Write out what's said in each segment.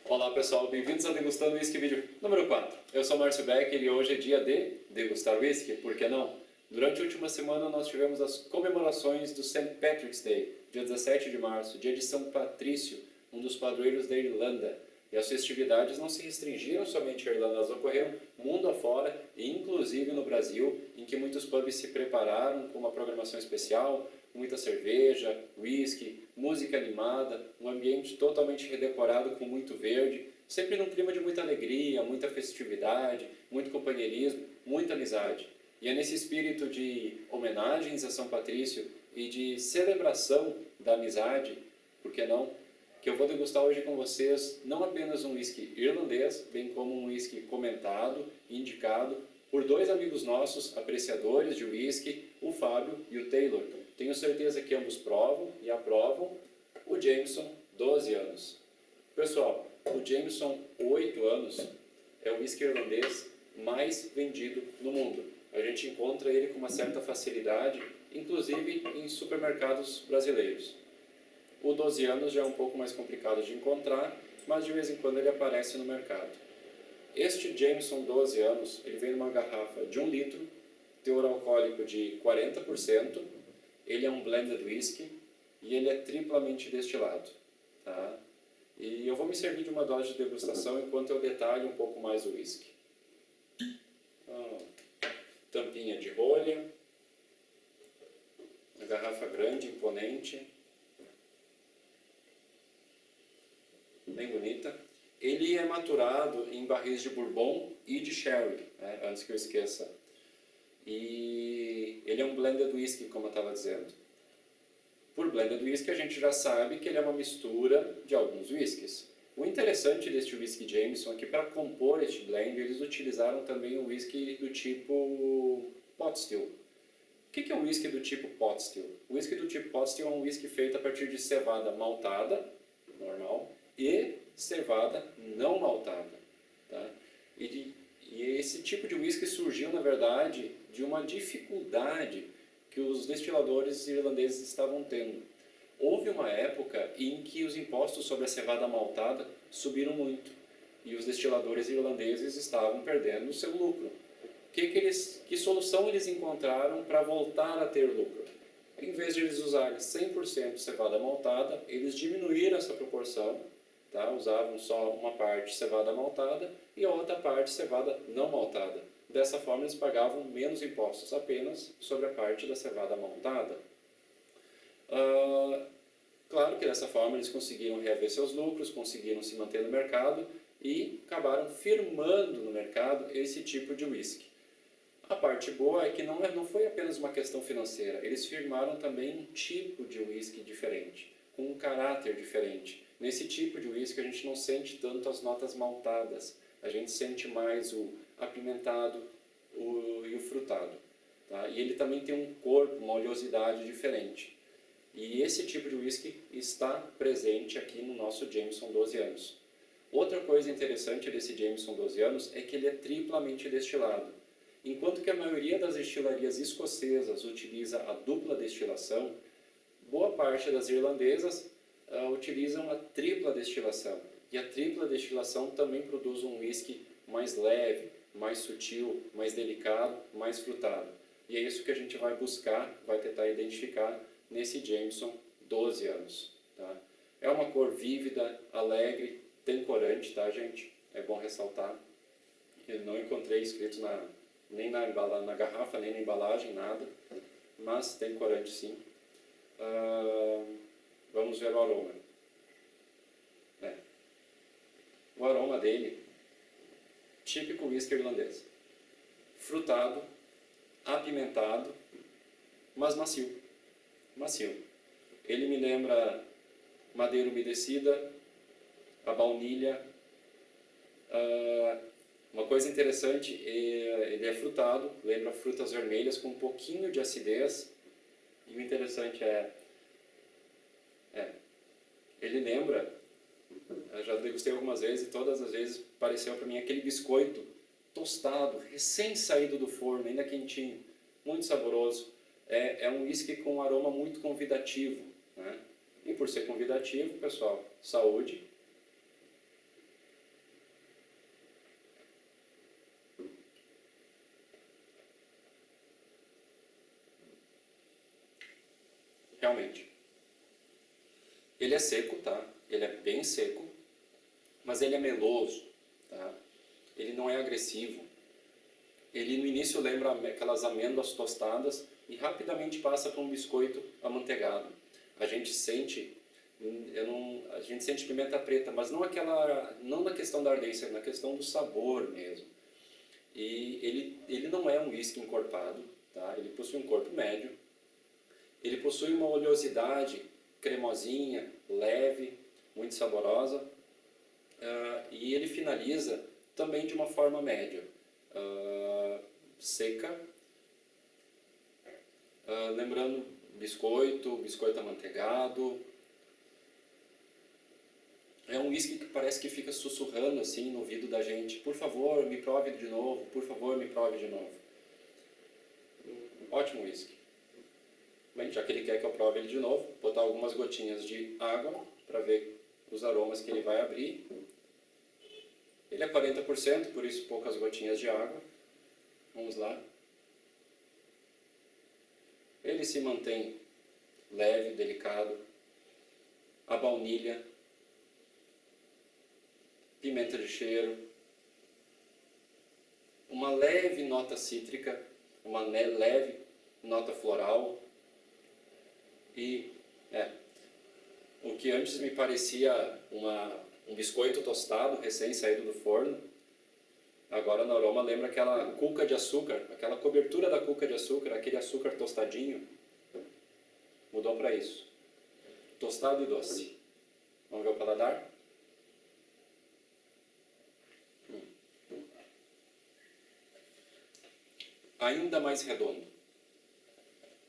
Olá pessoal, bem-vindos ao Degustando Whisky vídeo número 4. Eu sou Márcio Becker e hoje é dia de degustar whisky, por que não? Durante a última semana nós tivemos as comemorações do St. Patrick's Day, dia 17 de março, dia de São Patrício, um dos padroeiros da Irlanda. E as festividades não se restringiram somente à Irlanda, elas ocorreram mundo afora e inclusive no Brasil, em que muitos pubs se prepararam com uma programação especial, muita cerveja, whisky, música animada, um ambiente totalmente redecorado com muito verde, sempre num clima de muita alegria, muita festividade, muito companheirismo, muita amizade. E é nesse espírito de homenagens a São Patrício e de celebração da amizade, por que não, que eu vou degustar hoje com vocês não apenas um whisky irlandês, bem como um whisky comentado e indicado por dois amigos nossos, apreciadores de whisky, o Fábio e o Taylor. Tenho certeza que ambos provam e aprovam o Jameson 12 anos. Pessoal, o Jameson 8 anos é o whisky irlandês mais vendido no mundo. A gente encontra ele com uma certa facilidade, inclusive em supermercados brasileiros. O 12 anos já é um pouco mais complicado de encontrar, mas de vez em quando ele aparece no mercado. Este Jameson 12 anos, ele vem numa garrafa de 1 litro, teor alcoólico de 40%, ele é um blended whisky e ele é triplamente destilado. Tá? E eu vou me servir de uma dose de degustação enquanto eu detalho um pouco mais o whisky. Tampinha de rolha, uma garrafa grande, imponente, bem bonita. Ele é maturado em barris de bourbon e de sherry, né, antes que eu esqueça. E ele é um blended whisky, como eu estava dizendo. Por blended whisky a gente já sabe que ele é uma mistura de alguns whiskies. O interessante deste whisky Jameson é que para compor este blend eles utilizaram também um whisky do tipo pot still. O que é um whisky do tipo pot still? O whisky do tipo pot still é um whisky feito a partir de cevada maltada, normal, e cevada não maltada. Tá? E esse tipo de whisky surgiu, na verdade, de uma dificuldade que os destiladores irlandeses estavam tendo. Houve uma época em que os impostos sobre a cevada maltada subiram muito e os destiladores irlandeses estavam perdendo o seu lucro. Que solução eles encontraram para voltar a ter lucro? Em vez de eles usarem 100% cevada maltada, eles diminuíram essa proporção. Tá? Usavam só uma parte cevada maltada e a outra parte cevada não maltada. Dessa forma eles pagavam menos impostos apenas sobre a parte da cevada maltada. Claro que dessa forma eles conseguiram reaver seus lucros, conseguiram se manter no mercado e acabaram firmando no mercado esse tipo de whisky. A parte boa é que não foi apenas uma questão financeira, eles firmaram também um tipo de whisky diferente, com um caráter diferente. Nesse tipo de whisky a gente não sente tanto as notas maltadas, a gente sente mais o apimentado e o frutado. Tá? E ele também tem um corpo, uma oleosidade diferente. E esse tipo de whisky está presente aqui no nosso Jameson 12 anos. Outra coisa interessante desse Jameson 12 anos é que ele é triplamente destilado. Enquanto que a maioria das destilarias escocesas utiliza a dupla destilação, boa parte das irlandesas utilizam a tripla destilação. E a tripla destilação também produz um whisky mais leve, mais sutil, mais delicado, mais frutado. E é isso que a gente vai buscar, vai tentar identificar nesse Jameson 12 anos. Tá? É uma cor vívida, alegre, tem corante, tá, gente? É bom ressaltar. Eu não encontrei escrito nem na garrafa, nem na embalagem, nada. Mas tem corante sim. Vamos ver o aroma. O aroma dele, típico whisky irlandês. Frutado, apimentado, mas macio. Macio. Ele me lembra madeira umedecida, a baunilha. Uma coisa interessante, ele é frutado, lembra frutas vermelhas com um pouquinho de acidez. E o interessante ele lembra, eu já degustei algumas vezes e todas as vezes pareceu para mim aquele biscoito tostado, recém saído do forno, ainda quentinho, muito saboroso. É um whisky com um aroma muito convidativo, né? E por ser convidativo, pessoal, saúde. realmente. Ele é seco, tá? Ele é bem seco, mas ele é meloso, tá? Ele não é agressivo. Ele no início lembra aquelas amêndoas tostadas e rapidamente passa para um biscoito amanteigado. A gente sente, a gente sente pimenta preta, mas não na questão da ardência, na questão do sabor mesmo. E ele não é um whisky encorpado, tá? Ele possui um corpo médio. Ele possui uma oleosidade cremosinha, leve, muito saborosa, e ele finaliza também de uma forma média, seca, lembrando biscoito amanteigado. É um whisky que parece que fica sussurrando assim no ouvido da gente: por favor, me prove de novo, por favor, me prove de novo. Ótimo whisky. Bem, já que ele quer que eu prove ele de novo, vou botar algumas gotinhas de água para ver os aromas que ele vai abrir. Ele é 40%, por isso poucas gotinhas de água. Vamos lá. Ele se mantém leve, delicado. A baunilha, pimenta de cheiro, uma leve nota cítrica, uma leve nota floral. E o que antes me parecia um biscoito tostado, recém saído do forno, agora no aroma lembra aquela cuca de açúcar, aquela cobertura da cuca de açúcar, aquele açúcar tostadinho. Mudou para isso. Tostado e doce. Vamos ver o paladar? Ainda mais redondo.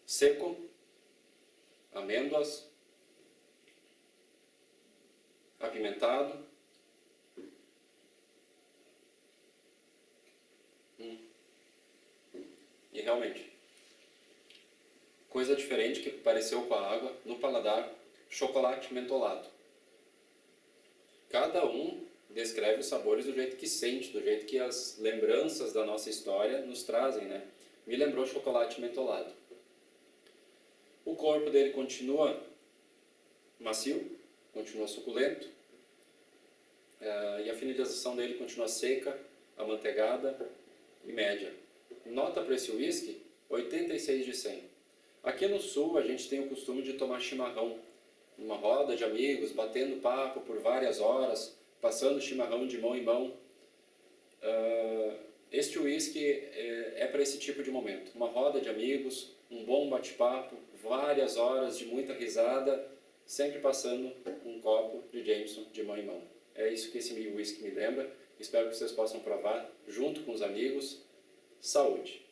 Seco. Amêndoas, apimentado, e realmente, coisa diferente que pareceu com a água, no paladar, chocolate mentolado. Cada um descreve os sabores do jeito que sente, do jeito que as lembranças da nossa história nos trazem, né? Me lembrou chocolate mentolado. O corpo dele continua macio, continua suculento, e a finalização dele continua seca, amanteigada e média. Nota para esse whisky, 86 de 100. Aqui no sul a gente tem o costume de tomar chimarrão, numa roda de amigos, batendo papo por várias horas, passando chimarrão de mão em mão. Este whisky é para esse tipo de momento, uma roda de amigos, um bom bate-papo, várias horas de muita risada, sempre passando um copo de Jameson de mão em mão. É isso que esse whisky me lembra. Espero que vocês possam provar junto com os amigos. Saúde!